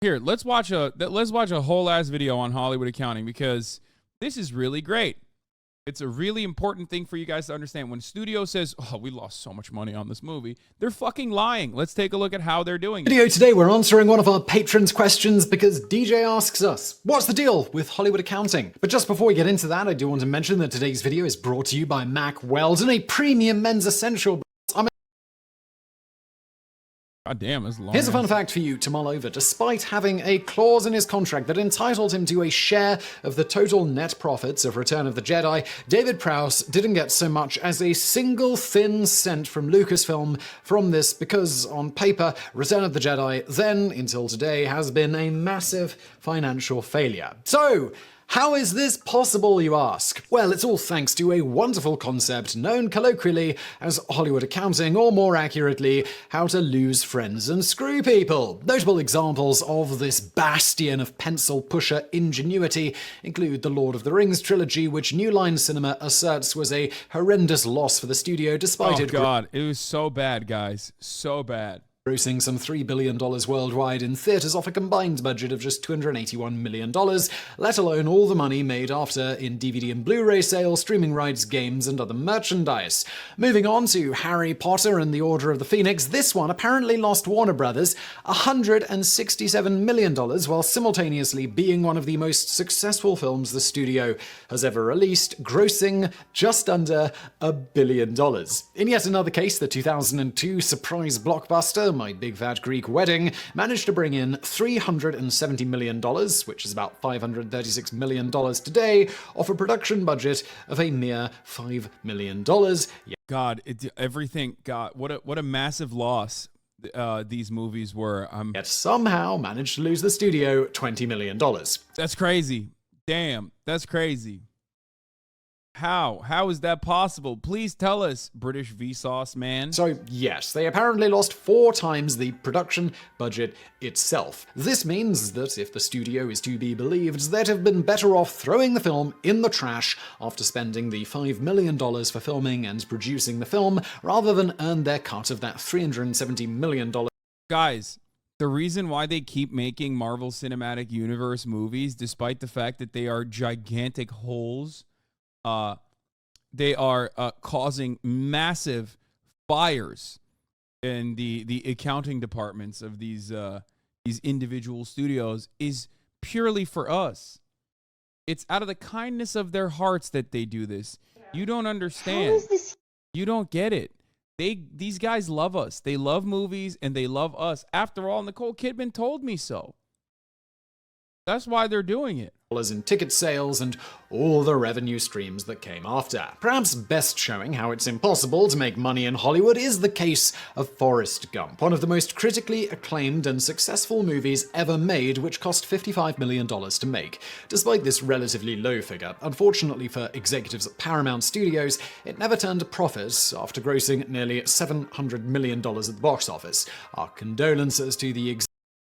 Here, let's watch a whole ass video on Hollywood accounting because this is really great. It's a really important thing for you guys to understand. When studio says, "Oh, we lost so much money on this movie," they're fucking lying. Let's take a look at how they're doing it. Video today, we're answering one of our patrons' questions because DJ asks us, what's the deal with Hollywood accounting? But just before we get into that, I do want to mention that today's video is brought to you by Mack Weldon, a premium men's essential. God damn, it's long. Here's a fun fact for you to mull over. Despite having a clause in his contract that entitled him to a share of the total net profits of Return of the Jedi, David Prowse didn't get so much as a single thin cent from Lucasfilm from this because, on paper, Return of the Jedi, then until today, has been a massive financial failure. So, how is this possible, you ask? Well, it's all thanks to a wonderful concept known colloquially as Hollywood accounting, or more accurately, how to lose friends and screw people. Notable examples of this bastion of pencil pusher ingenuity include the Lord of the Rings trilogy, which New Line Cinema asserts was a horrendous loss for the studio despite it. Oh god, it was so bad, guys. So bad. Grossing some $3 billion worldwide in theaters off a combined budget of just $281 million, let alone all the money made after in DVD and Blu-ray sales, streaming rights, games, and other merchandise. Moving on to Harry Potter and the Order of the Phoenix, this one apparently lost Warner Brothers $167 million while simultaneously being one of the most successful films the studio has ever released, grossing just under $1 billion. In yet another case, the 2002 surprise blockbuster My Big Fat Greek Wedding managed to bring in $370 million, which is about $536 million today, off a production budget of a mere $5 million. God, what a massive loss these movies were. Yet somehow managed to lose the studio $20 million. That's crazy. Damn, that's crazy. How is that possible? Please tell us, British Vsauce man. So yes, they apparently lost 4 times the production budget itself. This means that if the studio is to be believed, they'd have been better off throwing the film in the trash after spending the $5 million for filming and producing the film, rather than earn their cut of that $370 million. Guys, the reason why they keep making Marvel Cinematic Universe movies, despite the fact that they are gigantic holes, they are causing massive fires in the accounting departments of these individual studios, is purely for us. It's out of the kindness of their hearts that they do this. You don't understand. How is this? You don't get it. These guys love us. They love movies and they love us. After all, Nicole Kidman told me so. That's why they're doing it. In ticket sales and all the revenue streams that came after. Perhaps best showing how it's impossible to make money in Hollywood is the case of Forrest Gump, one of the most critically acclaimed and successful movies ever made, which cost $55 million to make. Despite this relatively low figure, unfortunately for executives at Paramount Studios, it never turned a profit after grossing nearly $700 million at the box office. Our condolences to the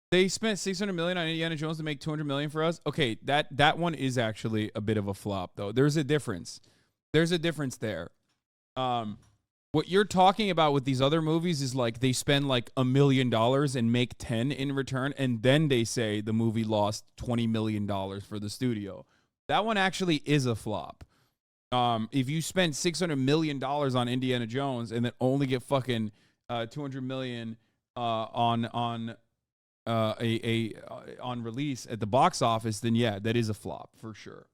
They spent $600 million on Indiana Jones to make $200 million for us. Okay, that one is actually a bit of a flop, though. There's a difference. There's a difference there. What you're talking about with these other movies is like they spend like $1 million and make 10 in return, and then they say the movie lost $20 million for the studio. That one actually is a flop. If you spend $600 million on Indiana Jones and then only get fucking $200 million on release at the box office, then yeah, that is a flop for sure.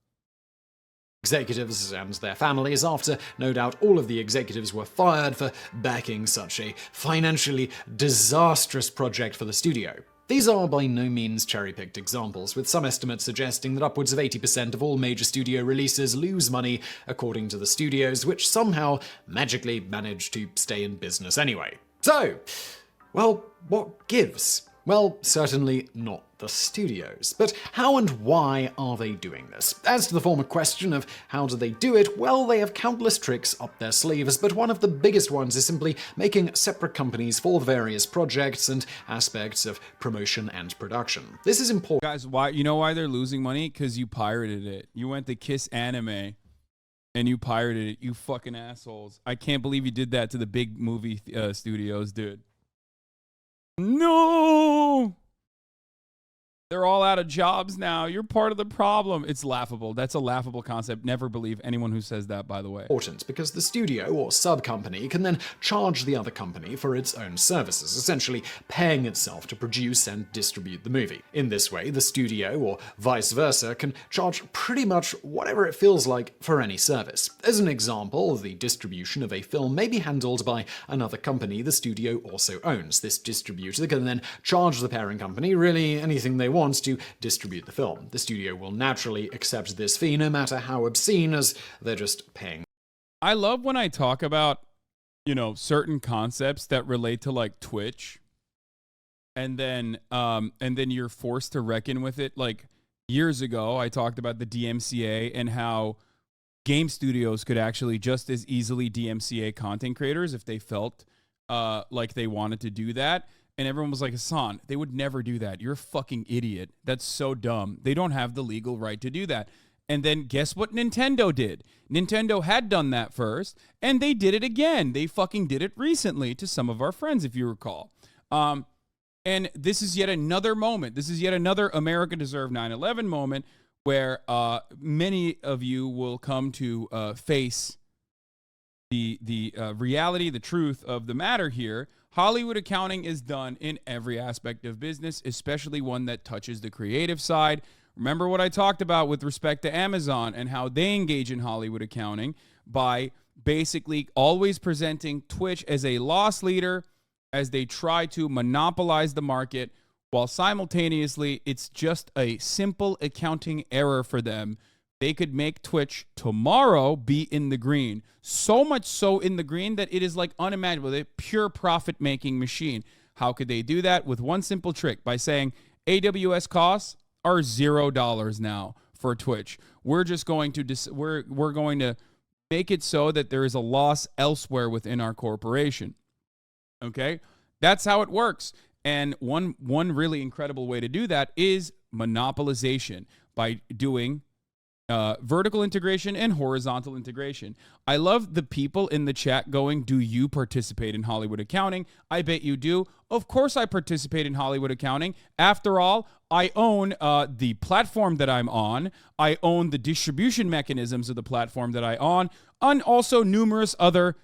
Executives and their families, after no doubt all of the executives were fired for backing such a financially disastrous project for the studio. These are by no means cherry-picked examples, with some estimates suggesting that upwards of 80% of all major studio releases lose money, according to the studios, which somehow magically manage to stay in business anyway. So, well, what gives? Well, certainly not the studios. But how and why are they doing this? As to the former question of how do they do it, well, they have countless tricks up their sleeves, but one of the biggest ones is simply making separate companies for various projects and aspects of promotion and production. This is important. Guys, you know why they're losing money? Because you pirated it. You went to Kiss Anime and you pirated it, you fucking assholes. I can't believe you did that to the big movie studios, dude. No! They're all out of jobs now. You're part of the problem. It's laughable. That's a laughable concept. Never believe anyone who says that, by the way. Important because the studio or sub-company can then charge the other company for its own services, essentially paying itself to produce and distribute the movie. In this way, the studio or vice versa can charge pretty much whatever it feels like for any service. As an example, the distribution of a film may be handled by another company the studio also owns. This distributor can then charge the parent company really anything they want to distribute the film. The studio will naturally accept this fee no matter how obscene, as they're just paying. I love when I talk about, certain concepts that relate to like Twitch, and then you're forced to reckon with it. Like years ago, I talked about the DMCA and how game studios could actually just as easily DMCA content creators if they felt like they wanted to do that. And everyone was like, Hasan, they would never do that. You're a fucking idiot. That's so dumb. They don't have the legal right to do that. And then guess what Nintendo did? Nintendo had done that first, and they did it again. They fucking did it recently to some of our friends, if you recall. And this is yet another moment. This is yet another America Deserve 9/11 moment where many of you will come to face the reality, the truth of the matter here. Hollywood accounting is done in every aspect of business, especially one that touches the creative side. Remember what I talked about with respect to Amazon and how they engage in Hollywood accounting by basically always presenting Twitch as a loss leader as they try to monopolize the market, while simultaneously it's just a simple accounting error for them. They could make Twitch tomorrow be in the green. So much so in the green that it is like unimaginable. A pure profit-making machine. How could they do that? With one simple trick, by saying AWS costs are $0 now for Twitch. We're just going to we're going to make it so that there is a loss elsewhere within our corporation. Okay? That's how it works. And one really incredible way to do that is monopolization by doing vertical integration and horizontal integration. I love the people in the chat going, do you participate in Hollywood accounting? I bet you do. Of course I participate in Hollywood accounting. After all, I own the platform that I'm on. I own the distribution mechanisms of the platform that I own, and also numerous other,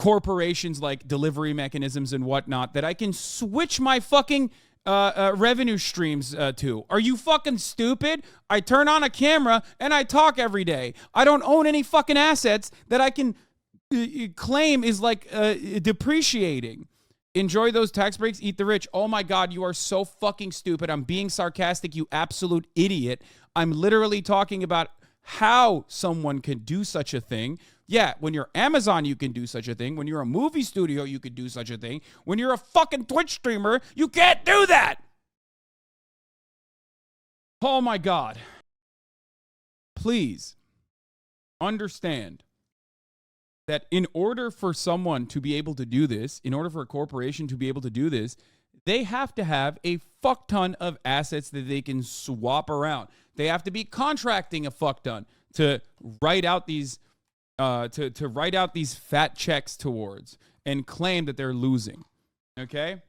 corporations like delivery mechanisms and whatnot that I can switch my fucking revenue streams to. Are you fucking stupid? I turn on a camera and I talk every day. I don't own any fucking assets that I can claim is like depreciating. Enjoy those tax breaks, eat the rich. Oh my God, you are so fucking stupid. I'm being sarcastic, you absolute idiot. I'm literally talking about how someone can do such a thing. Yeah, when you're Amazon, you can do such a thing. When you're a movie studio, you could do such a thing. When you're a fucking Twitch streamer, you can't do that. Oh my God. Please understand that in order for someone to be able to do this, in order for a corporation to be able to do this, they have to have a fuck ton of assets that they can swap around. They have to be contracting a fuck ton to write out these to write out these fat checks towards and claim that they're losing. Okay?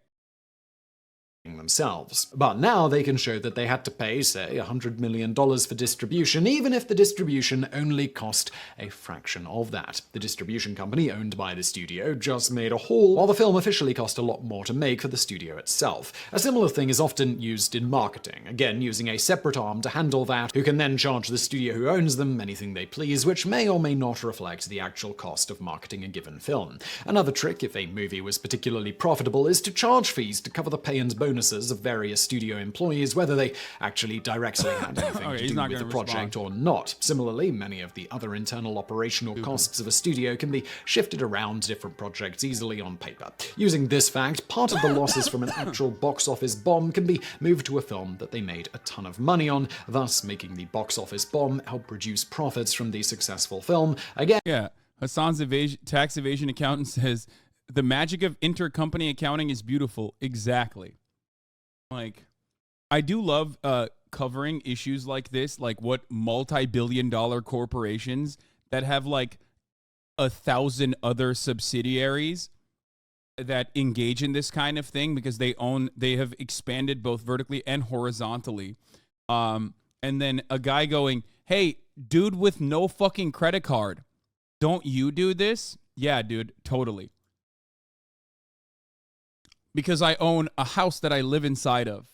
Themselves. But now they can show that they had to pay, say, $100 million for distribution, even if the distribution only cost a fraction of that. The distribution company owned by the studio just made a haul, while the film officially cost a lot more to make for the studio itself. A similar thing is often used in marketing, again using a separate arm to handle that, who can then charge the studio who owns them anything they please, which may or may not reflect the actual cost of marketing a given film. Another trick, if a movie was particularly profitable, is to charge fees to cover the pay and bonuses of various studio employees, whether they actually directly had anything to do with the project or not. Similarly, many of the other internal operational costs of a studio can be shifted around different projects easily on paper. Using this fact, part of the losses from an actual box office bomb can be moved to a film that they made a ton of money on, thus making the box office bomb help produce profits from the successful film. Again, yeah, Hasan's tax evasion accountant says, the magic of intercompany accounting is beautiful. Exactly. Like, I do love covering issues like this, like what multi-billion-dollar corporations that have like 1,000 other subsidiaries that engage in this kind of thing because they have expanded both vertically and horizontally. And then a guy going, "Hey, dude with no fucking credit card, don't you do this?" Yeah, dude, totally. Because I own a house that I live inside of.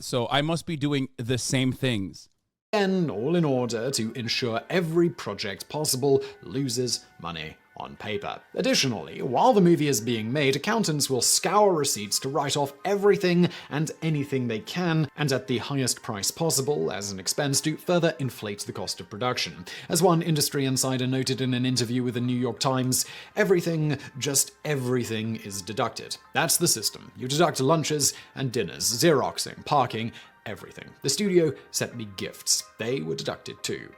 So I must be doing the same things. Again, all in order to ensure every project possible loses money on paper. Additionally, while the movie is being made, accountants will scour receipts to write off everything and anything they can, and at the highest price possible as an expense to further inflate the cost of production. As one industry insider noted in an interview with the New York Times, everything, just everything is deducted. That's the system. You deduct lunches and dinners, Xeroxing, parking, everything. The studio sent me gifts. They were deducted too.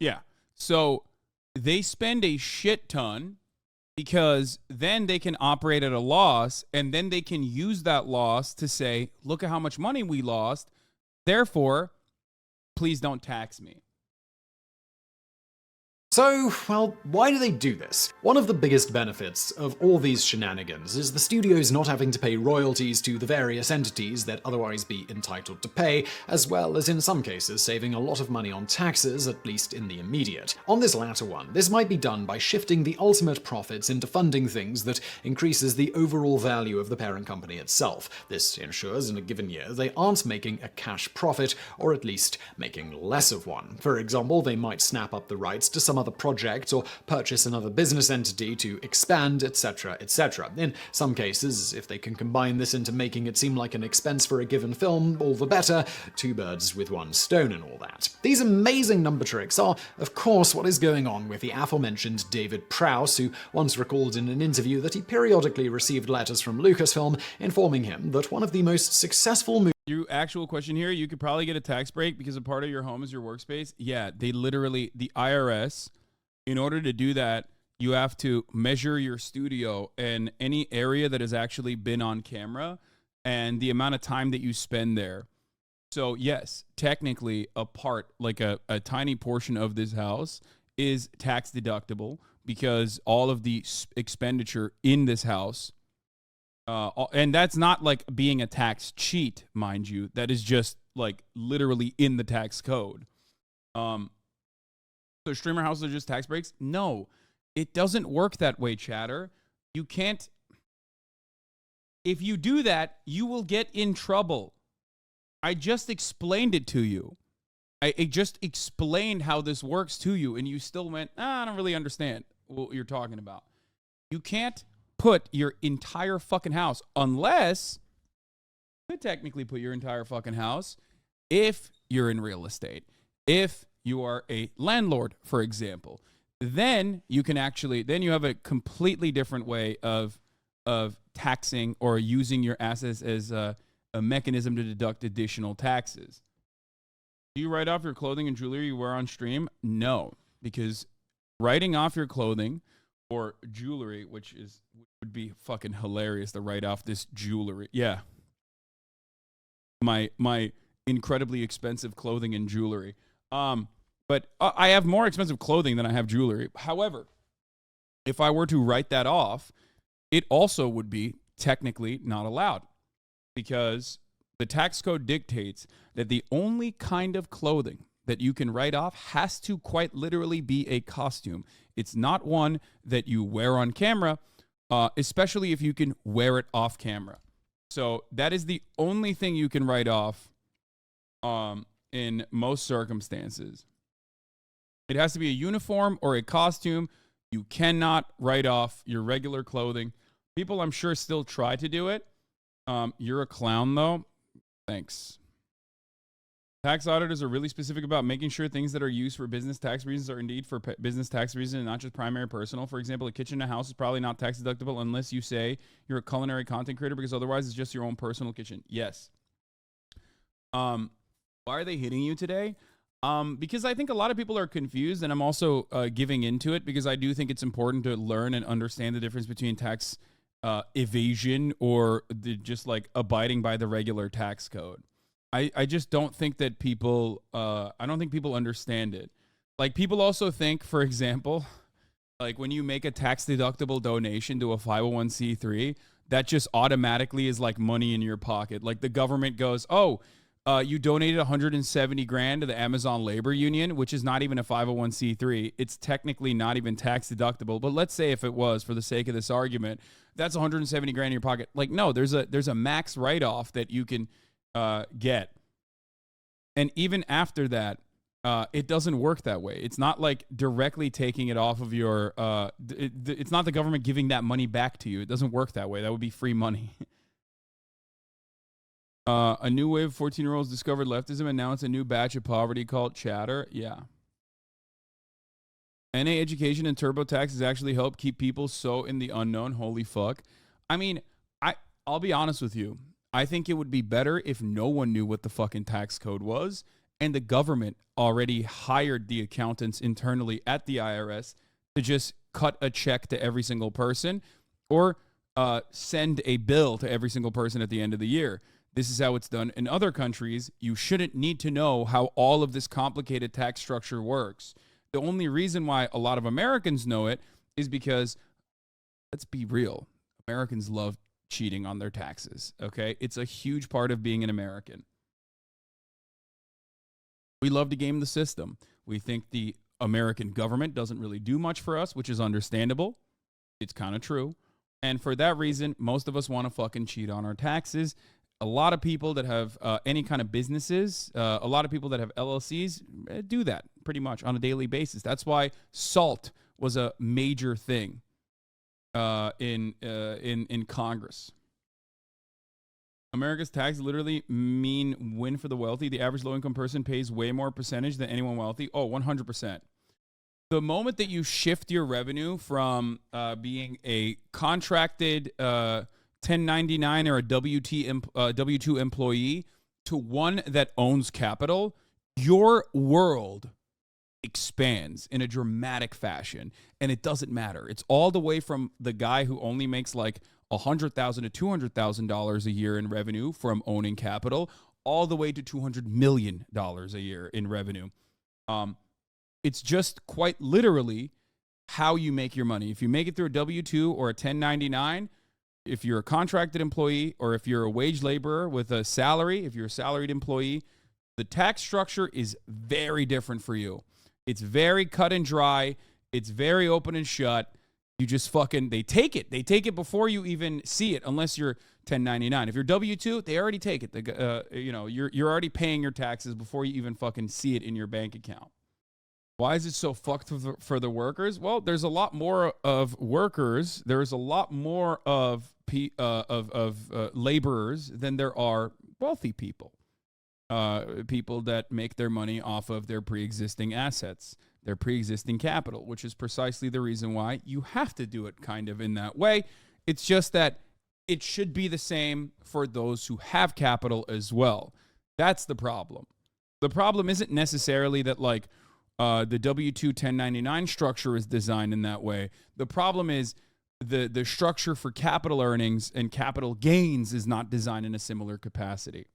Yeah. So they spend a shit ton because then they can operate at a loss, and then they can use that loss to say, look at how much money we lost. Therefore, please don't tax me. So, well, why do they do this? One of the biggest benefits of all these shenanigans is the studios not having to pay royalties to the various entities that otherwise be entitled to pay, as well as in some cases saving a lot of money on taxes, at least in the immediate. On this latter one, this might be done by shifting the ultimate profits into funding things that increases the overall value of the parent company itself. This ensures in a given year they aren't making a cash profit, or at least making less of one. For example, they might snap up the rights to some other project or purchase another business entity to expand, etc., etc. In some cases, if they can combine this into making it seem like an expense for a given film, all the better. Two birds with one stone and all that. These amazing number tricks are, of course, what is going on with the aforementioned David Prowse, who once recalled in an interview that he periodically received letters from Lucasfilm informing him that one of the most successful movies. Your actual question here, you could probably get a tax break because a part of your home is your workspace. Yeah, they literally, the IRS, in order to do that, you have to measure your studio and any area that has actually been on camera and the amount of time that you spend there. So yes, technically a part, like a tiny portion of this house is tax deductible because all of the expenditure in this house, and that's not like being a tax cheat, mind you. That is just like literally in the tax code. So streamer houses are just tax breaks? No, it doesn't work that way, chatter. You can't. If you do that, you will get in trouble. I just explained it to you. I just explained how this works to you, and you still went, I don't really understand what you're talking about. You can't put your entire fucking house, unless you could technically put your entire fucking house if you're in real estate. If you are a landlord, for example, then you can actually, then you have a completely different way of taxing or using your assets as a mechanism to deduct additional taxes. Do you write off your clothing and jewelry you wear on stream? No, because writing off your clothing or jewelry, which would be fucking hilarious to write off this jewelry. Yeah. My incredibly expensive clothing and jewelry. But I have more expensive clothing than I have jewelry. However, if I were to write that off, it also would be technically not allowed because the tax code dictates that the only kind of clothing that you can write off has to quite literally be a costume. It's not one that you wear on camera, especially if you can wear it off camera. So that is the only thing you can write off in most circumstances. It has to be a uniform or a costume. You cannot write off your regular clothing. People, I'm sure, still try to do it. You're a clown, though. Thanks. Tax auditors are really specific about making sure things that are used for business tax reasons are indeed for business tax reasons and not just primary personal. For example, a kitchen in a house is probably not tax deductible unless you say you're a culinary content creator, because otherwise it's just your own personal kitchen. Yes. Why are they hitting you today? Because I think a lot of people are confused, and I'm also giving into it because I do think it's important to learn and understand the difference between tax evasion or just like abiding by the regular tax code. I just don't think that people, I don't think people understand it. Like, people also think, for example, like when you make a tax deductible donation to a 501c3, that just automatically is like money in your pocket. Like the government goes, oh, you donated 170 grand to the Amazon Labor Union, which is not even a 501c3. It's technically not even tax deductible. But let's say if it was, for the sake of this argument, that's 170 grand in your pocket. Like, no, there's a max write-off that you can get. And even after that, it doesn't work that way. It's not like directly taking it off of your, it's not the government giving that money back to you. It doesn't work that way. That would be free money. A new wave of 14-year-olds discovered leftism, announced a new batch of poverty called chatter. Yeah. NA education and TurboTax has actually helped keep people so in the unknown. Holy fuck. I mean, I'll be honest with you. I think it would be better if no one knew what the fucking tax code was and the government already hired the accountants internally at the IRS to just cut a check to every single person or send a bill to every single person at the end of the year. This is how it's done in other countries. You shouldn't need to know how all of this complicated tax structure works. The only reason why a lot of Americans know it is because, let's be real, Americans love cheating on their taxes, okay? It's a huge part of being an American. We love to game the system. We think the American government doesn't really do much for us, which is understandable. It's kind of true. And for that reason, most of us want to fucking cheat on our taxes. A lot of people that have any kind of businesses, a lot of people that have LLCs do that pretty much on a daily basis. That's why SALT was a major thing in Congress. America's tax literally mean win for the wealthy. The average low-income person pays way more percentage than anyone wealthy. Oh, 100%. The moment that you shift your revenue from being a contracted 1099 or a W-2 employee to one that owns capital, your world expands in a dramatic fashion, and it doesn't matter. It's all the way from the guy who only makes like $100,000 to $200,000 a year in revenue from owning capital, all the way to $200 million a year in revenue. It's just quite literally how you make your money. If you make it through a W-2 or a 1099, if you're a contracted employee or if you're a wage laborer with a salary, if you're a salaried employee, the tax structure is very different for you. It's very cut and dry. It's very open and shut. You just fucking, they take it. They take it before you even see it, unless you're 1099. If you're W-2, they already take it. You're already paying your taxes before you even fucking see it in your bank account. Why is it so fucked for the workers? Well, there's a lot more of workers. There's a lot more of laborers than there are wealthy people. People that make their money off of their pre-existing assets, their pre-existing capital, which is precisely the reason why you have to do it kind of in that way. It's just that it should be the same for those who have capital as well. That's the problem. The problem isn't necessarily that like the W-2 1099 structure is designed in that way. The problem is the structure for capital earnings and capital gains is not designed in a similar capacity.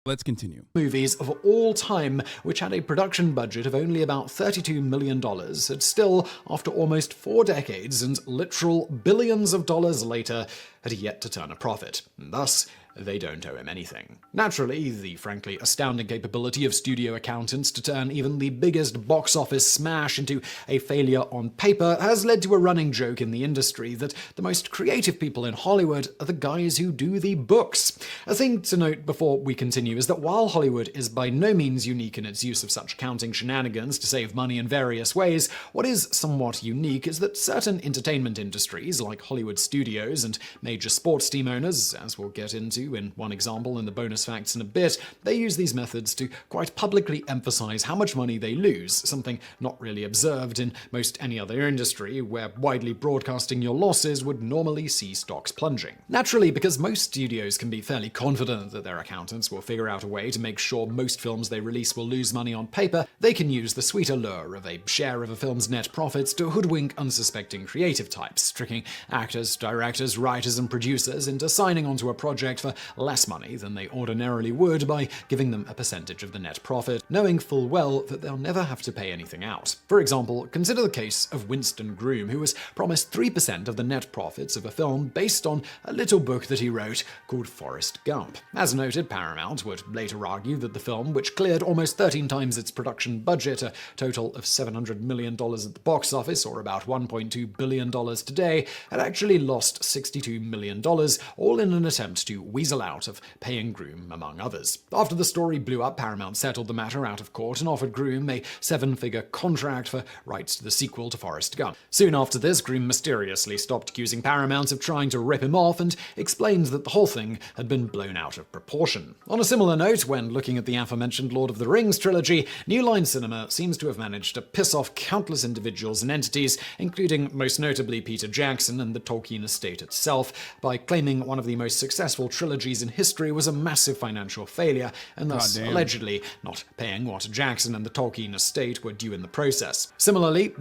Let's continue. Movies of all time, which had a production budget of only about $32 million, had still, after almost 4 decades and literal billions of dollars later, had yet to turn a profit. And thus, they don't owe him anything. Naturally, the frankly astounding capability of studio accountants to turn even the biggest box office smash into a failure on paper has led to a running joke in the industry that the most creative people in Hollywood are the guys who do the books. A thing to note before we continue is that while Hollywood is by no means unique in its use of such accounting shenanigans to save money in various ways, what is somewhat unique is that certain entertainment industries, like Hollywood studios and major sports team owners, as we'll get into in one example in the bonus facts in a bit, they use these methods to quite publicly emphasize how much money they lose, something not really observed in most any other industry, where widely broadcasting your losses would normally see stocks plunging. Naturally, because most studios can be fairly confident that their accountants will figure out a way to make sure most films they release will lose money on paper, they can use the sweet allure of a share of a film's net profits to hoodwink unsuspecting creative types, tricking actors, directors, writers, and producers into signing onto a project for less money than they ordinarily would by giving them a percentage of the net profit, knowing full well that they'll never have to pay anything out. For example, consider the case of Winston Groom, who was promised 3% of the net profits of a film based on a little book that he wrote called Forrest Gump. As noted, Paramount would later argue that the film, which cleared almost 13 times its production budget, a total of $700 million at the box office, or about $1.2 billion today, had actually lost $62 million, all in an attempt to weasel out of paying Groom, among others. After the story blew up, Paramount settled the matter out of court and offered Groom a 7-figure contract for rights to the sequel to Forrest Gump. Soon after this, Groom mysteriously stopped accusing Paramount of trying to rip him off and explained that the whole thing had been blown out of proportion. On a similar note, when looking at the aforementioned Lord of the Rings trilogy, New Line Cinema seems to have managed to piss off countless individuals and entities, including most notably Peter Jackson and the Tolkien estate itself, by claiming one of the most successful trilogies in history was a massive financial failure, and thus allegedly not paying what Jackson and the Tolkien estate were due in the process. Similarly,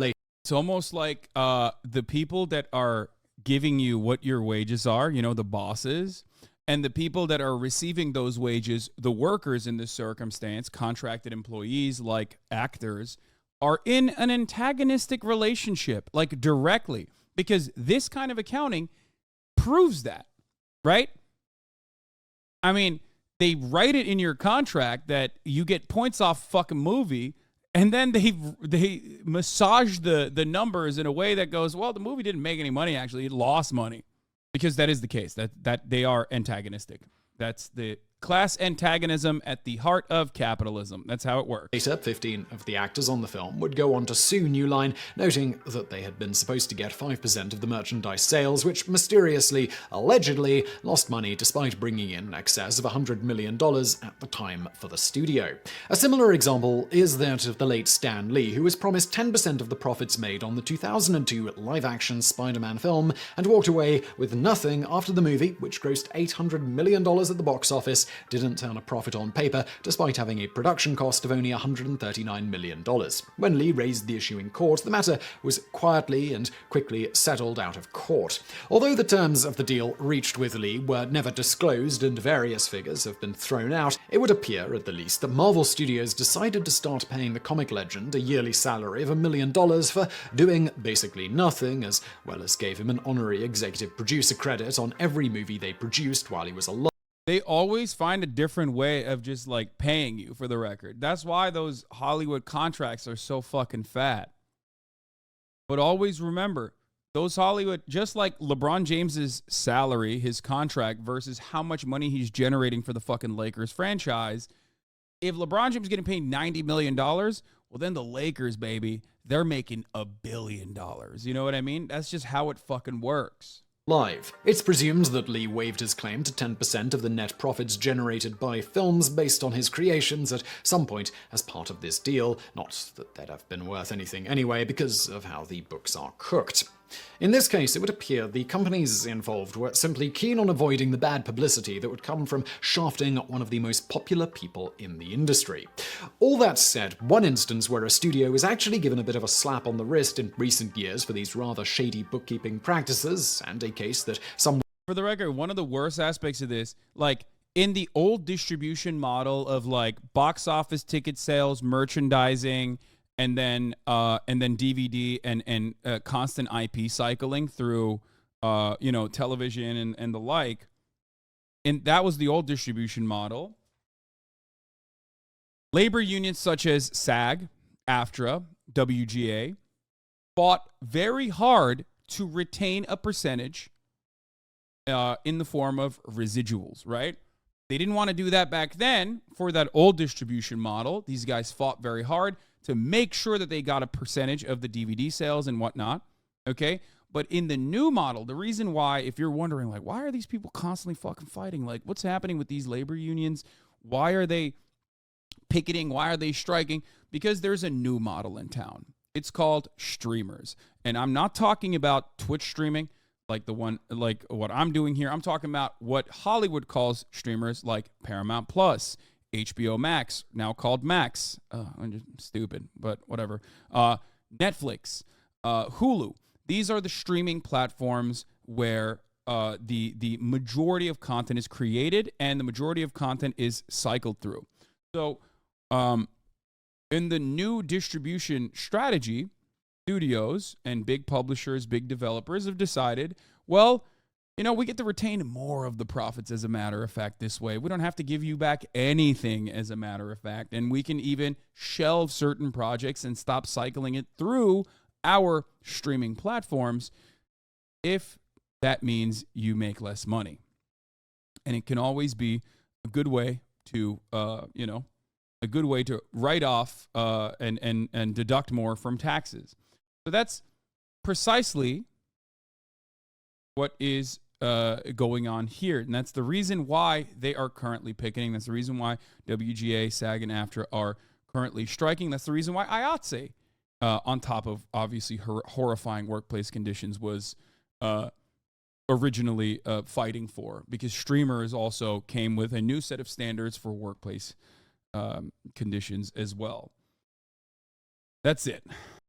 it's almost like the people that are giving you what your wages are, the bosses, and the people that are receiving those wages, the workers in this circumstance, contracted employees like actors, are in an antagonistic relationship, like directly, because this kind of accounting proves that, right? I mean, they write it in your contract that you get points off fucking movie, and then they massage the numbers in a way that goes, well, the movie didn't make any money, actually. It lost money. Because that is the case, that they are antagonistic. That's the class antagonism at the heart of capitalism. That's how it works. Later, 15 of the actors on the film would go on to sue New Line, noting that they had been supposed to get 5% of the merchandise sales, which mysteriously, allegedly, lost money despite bringing in excess of $100 million at the time for the studio. A similar example is that of the late Stan Lee, who was promised 10% of the profits made on the 2002 live-action Spider-Man film and walked away with nothing after the movie, which grossed $800 million at the box office, didn't turn a profit on paper, despite having a production cost of only $139 million. When Lee raised the issue in court, the matter was quietly and quickly settled out of court. Although the terms of the deal reached with Lee were never disclosed and various figures have been thrown out, it would appear, at the least, that Marvel Studios decided to start paying the comic legend a yearly salary of $1 million for doing basically nothing, as well as gave him an honorary executive producer credit on every movie they produced while he was alive. They always find a different way of just like paying you, for the record. That's why those Hollywood contracts are so fucking fat. But always remember, those Hollywood, just like LeBron James's salary, his contract versus how much money he's generating for the fucking Lakers franchise. If LeBron James is getting paid $90 million, well, then the Lakers, baby, they're making $1 billion. You know what I mean? That's just how it fucking works. Live. It's presumed that Lee waived his claim to 10% of the net profits generated by films based on his creations at some point as part of this deal, not that they'd have been worth anything anyway because of how the books are cooked. In this case, it would appear the companies involved were simply keen on avoiding the bad publicity that would come from shafting one of the most popular people in the industry. All that said, one instance where a studio was actually given a bit of a slap on the wrist in recent years for these rather shady bookkeeping practices, and a case that some... For the record, one of the worst aspects of this, like in the old distribution model of like box office ticket sales, merchandising, and then DVD and constant IP cycling through television and the like. And that was the old distribution model. Labor unions such as SAG, AFTRA, WGA fought very hard to retain a percentage in the form of residuals, right? They didn't want to do that back then for that old distribution model. These guys fought very hard to make sure that they got a percentage of the DVD sales and whatnot, okay? But in the new model, the reason why, if you're wondering, like, why are these people constantly fucking fighting? Like, what's happening with these labor unions? Why are they picketing? Why are they striking? Because there's a new model in town. It's called streamers. And I'm not talking about Twitch streaming, like the one, like what I'm doing here. I'm talking about what Hollywood calls streamers, like Paramount Plus, HBO Max, now called Max. I'm just stupid, but whatever. Netflix, Hulu. These are the streaming platforms where the majority of content is created and the majority of content is cycled through. So in the new distribution strategy, studios and big publishers, big developers have decided, well, we get to retain more of the profits as a matter of fact this way. We don't have to give you back anything as a matter of fact. And we can even shelve certain projects and stop cycling it through our streaming platforms if that means you make less money. And it can always be a good way to, write off and deduct more from taxes. So that's precisely what is going on here. And that's the reason why they are currently picketing. That's the reason why WGA, SAG, and AFTRA are currently striking. That's the reason why IATSE, on top of obviously horrifying workplace conditions, was originally fighting for, because streamers also came with a new set of standards for workplace conditions as well. That's it.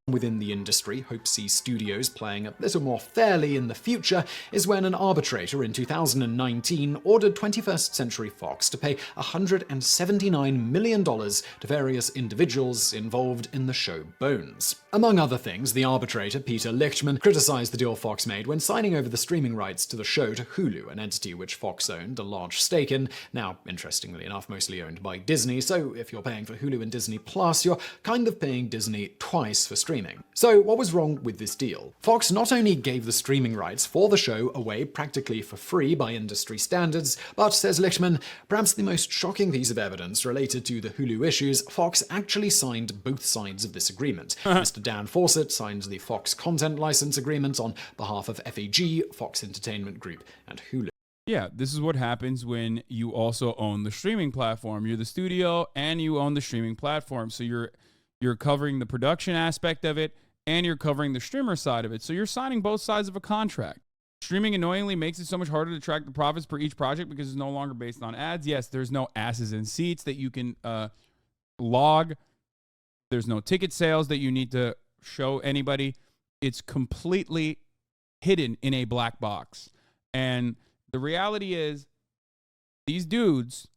Within the industry, Hope sees studios playing a little more fairly in the future is when an arbitrator in 2019 ordered 21st Century Fox to pay $179 million to various individuals involved in the show Bones. Among other things, the arbitrator, Peter Lichtman, criticized the deal Fox made when signing over the streaming rights to the show to Hulu, an entity which Fox owned a large stake in, now, interestingly enough, mostly owned by Disney, so if you're paying for Hulu and Disney Plus, you're kind of paying Disney twice for streaming. So what was wrong with this deal? Fox not only gave the streaming rights for the show away practically for free by industry standards, but, says Lichtman, perhaps the most shocking piece of evidence related to the Hulu issues, Fox actually signed both sides of this agreement. Mr. Dan Fawcett signed the Fox content license agreement on behalf of FEG, Fox Entertainment Group, and Hulu. Yeah, this is what happens when you also own the streaming platform. You're the studio and you own the streaming platform. So you're covering the production aspect of it and you're covering the streamer side of it. So you're signing both sides of a contract. Streaming annoyingly makes it so much harder to track the profits per each project because it's no longer based on ads. Yes, there's no asses in seats that you can log. There's no ticket sales that you need to show anybody. It's completely hidden in a black box. And the reality is, these dudes,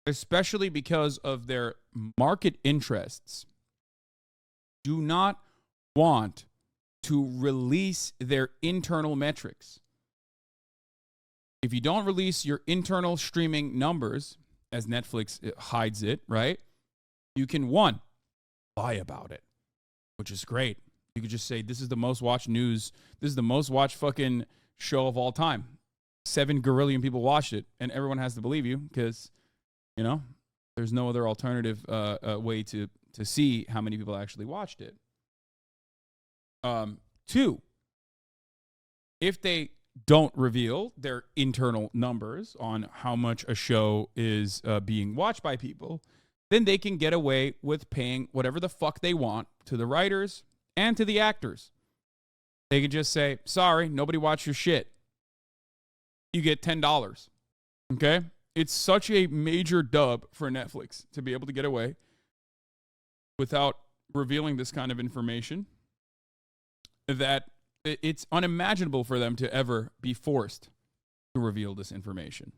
especially because of their market interests, do not want to release their internal metrics. If you don't release your internal streaming numbers, as Netflix hides it, right? You can, one, lie about it, which is great. You could just say, this is the most watched news. This is the most watched fucking show of all time. 7 gorillion people watched it, and everyone has to believe you because, there's no other alternative way to see how many people actually watched it. 2, if they don't reveal their internal numbers on how much a show is being watched by people, then they can get away with paying whatever the fuck they want to the writers and to the actors. They can just say, sorry, nobody watched your shit. You get $10. Okay? It's such a major dub for Netflix to be able to get away without revealing this kind of information that it's unimaginable for them to ever be forced to reveal this information.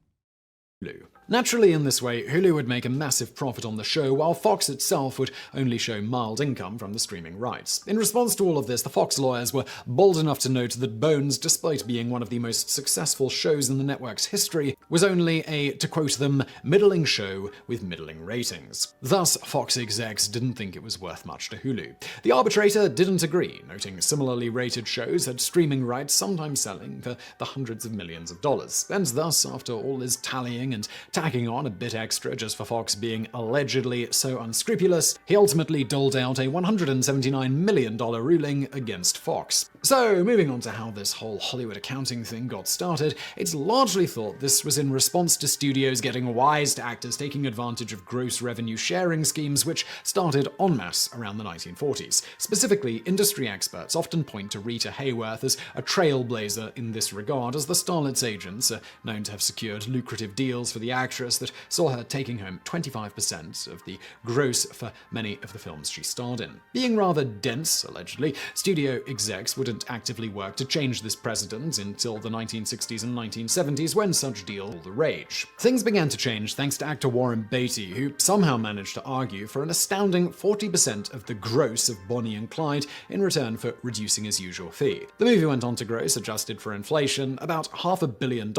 Hulu. Naturally, in this way, Hulu would make a massive profit on the show, while Fox itself would only show mild income from the streaming rights. In response to all of this, the Fox lawyers were bold enough to note that Bones, despite being one of the most successful shows in the network's history, was only a, to quote them, middling show with middling ratings. Thus, Fox execs didn't think it was worth much to Hulu. The arbitrator didn't agree, noting similarly rated shows had streaming rights sometimes selling for the hundreds of millions of dollars, and thus, after all his tallying and tacking on a bit extra just for Fox being allegedly so unscrupulous, he ultimately doled out a $179 million ruling against Fox. So, moving on to how this whole Hollywood accounting thing got started, it's largely thought this was in response to studios getting wise to actors taking advantage of gross revenue sharing schemes which started en masse around the 1940s. Specifically, industry experts often point to Rita Hayworth as a trailblazer in this regard, as the starlet's agents are known to have secured lucrative deals for the actress that saw her taking home 25% of the gross for many of the films she starred in. Being rather dense, allegedly, studio execs would wouldn't actively work to change this precedent until the 1960s and 1970s, when such deals were the rage. Things began to change thanks to actor Warren Beatty, who somehow managed to argue for an astounding 40% of the gross of Bonnie and Clyde in return for reducing his usual fee. The movie went on to gross, adjusted for inflation, about $500 million,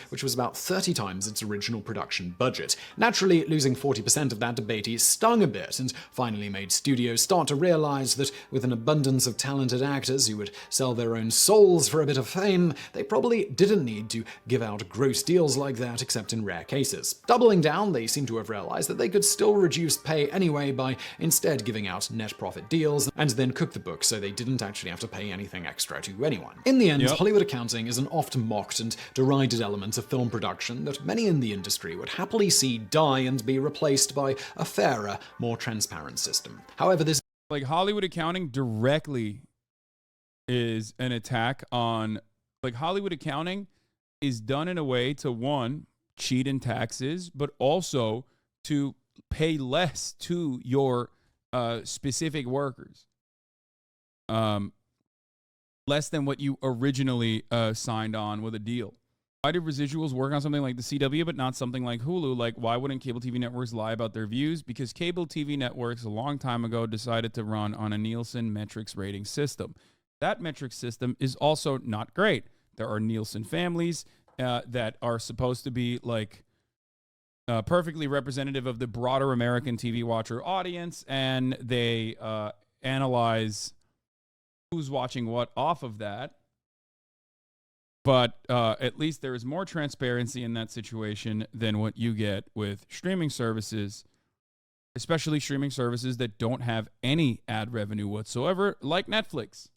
which was about 30 times its original production budget. Naturally, losing 40% of that to Beatty stung a bit, and finally made studios start to realize that with an abundance of talented actors who would sell their own souls for a bit of fame, they probably didn't need to give out gross deals like that except in rare cases. Doubling down, they seem to have realized that they could still reduce pay anyway by instead giving out net profit deals and then cook the books so they didn't actually have to pay anything extra to anyone. In the end, Hollywood accounting is an oft-mocked and derided element of film production that many in the industry would happily see die and be replaced by a fairer, more transparent system. However, this Hollywood accounting directly is an attack on, Hollywood accounting is done in a way to, one, cheat in taxes, but also to pay less to your specific workers. Less than what you originally signed on with a deal. Why did residuals work on something like the CW but not something like Hulu? Why wouldn't cable TV networks lie about their views? Because cable TV networks a long time ago decided to run on a Nielsen metrics rating system. That metric system is also not great. There are Nielsen families that are supposed to be perfectly representative of the broader American TV watcher audience, and they analyze who's watching what off of that. But at least there is more transparency in that situation than what you get with streaming services, especially streaming services that don't have any ad revenue whatsoever, like Netflix.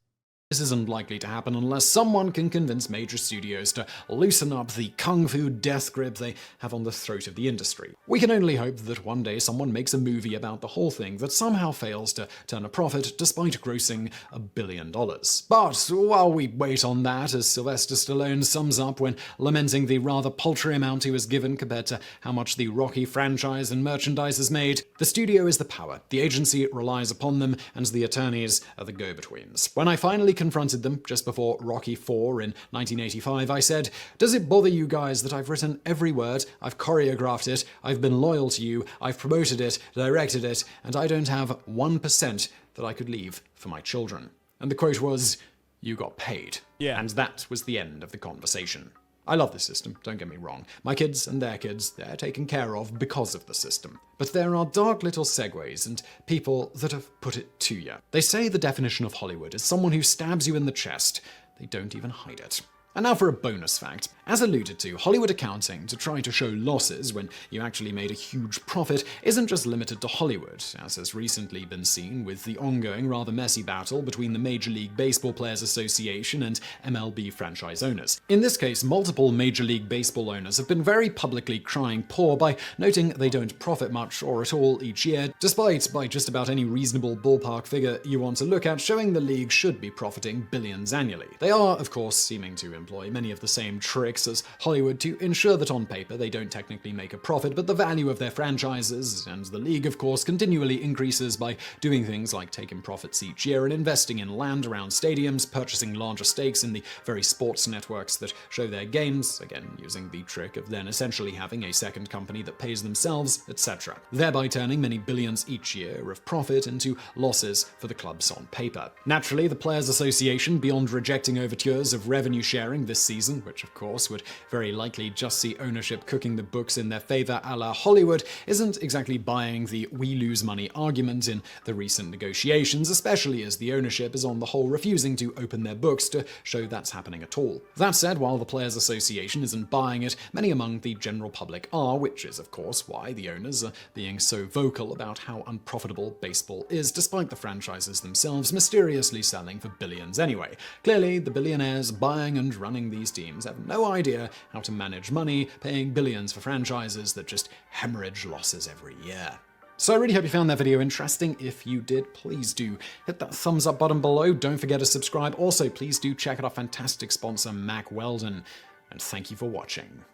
This isn't likely to happen unless someone can convince major studios to loosen up the kung fu death grip they have on the throat of the industry. We can only hope that one day someone makes a movie about the whole thing that somehow fails to turn a profit despite grossing $1 billion. But while we wait on that, as Sylvester Stallone sums up when lamenting the rather paltry amount he was given compared to how much the Rocky franchise and merchandise has made, the studio is the power, the agency relies upon them, and the attorneys are the go-betweens. When I finally confronted them just before Rocky IV in 1985, I said, "Does it bother you guys that I've written every word, I've choreographed it, I've been loyal to you, I've promoted it, directed it, and I don't have 1% that I could leave for my children?" And the quote was, "You got paid." Yeah. And that was the end of the conversation. I love the system, don't get me wrong. My kids and their kids, they're taken care of because of the system. But there are dark little segues and people that have put it to you. They say the definition of Hollywood is someone who stabs you in the chest. They don't even hide it. And now for a bonus fact. As alluded to, Hollywood accounting to try to show losses when you actually made a huge profit isn't just limited to Hollywood, as has recently been seen with the ongoing rather messy battle between the Major League Baseball Players Association and MLB franchise owners. In this case, multiple Major League Baseball owners have been very publicly crying poor by noting they don't profit much or at all each year, despite by just about any reasonable ballpark figure you want to look at showing the league should be profiting billions annually. They are, of course, seeming to employ many of the same tricks as Hollywood to ensure that on paper they don't technically make a profit, but the value of their franchises and the league, of course, continually increases by doing things like taking profits each year and investing in land around stadiums, purchasing larger stakes in the very sports networks that show their games, again using the trick of then essentially having a second company that pays themselves, etc., thereby turning many billions each year of profit into losses for the clubs on paper. Naturally, the Players Association, beyond rejecting overtures of revenue sharing this season, which of course would very likely just see ownership cooking the books in their favor a la Hollywood, isn't exactly buying the we lose money argument in the recent negotiations, especially as the ownership is on the whole refusing to open their books to show that's happening at all. That said, while the Players Association isn't buying it, many among the general public are, which is of course why the owners are being so vocal about how unprofitable baseball is, despite the franchises themselves mysteriously selling for billions anyway. Clearly, the billionaires buying and running these teams have no idea how to manage money, paying billions for franchises that just hemorrhage losses every year. So I really hope you found that video interesting. If you did, please do hit that thumbs up button below. Don't forget to subscribe. Also, please do check out our fantastic sponsor, Mack Weldon. And thank you for watching.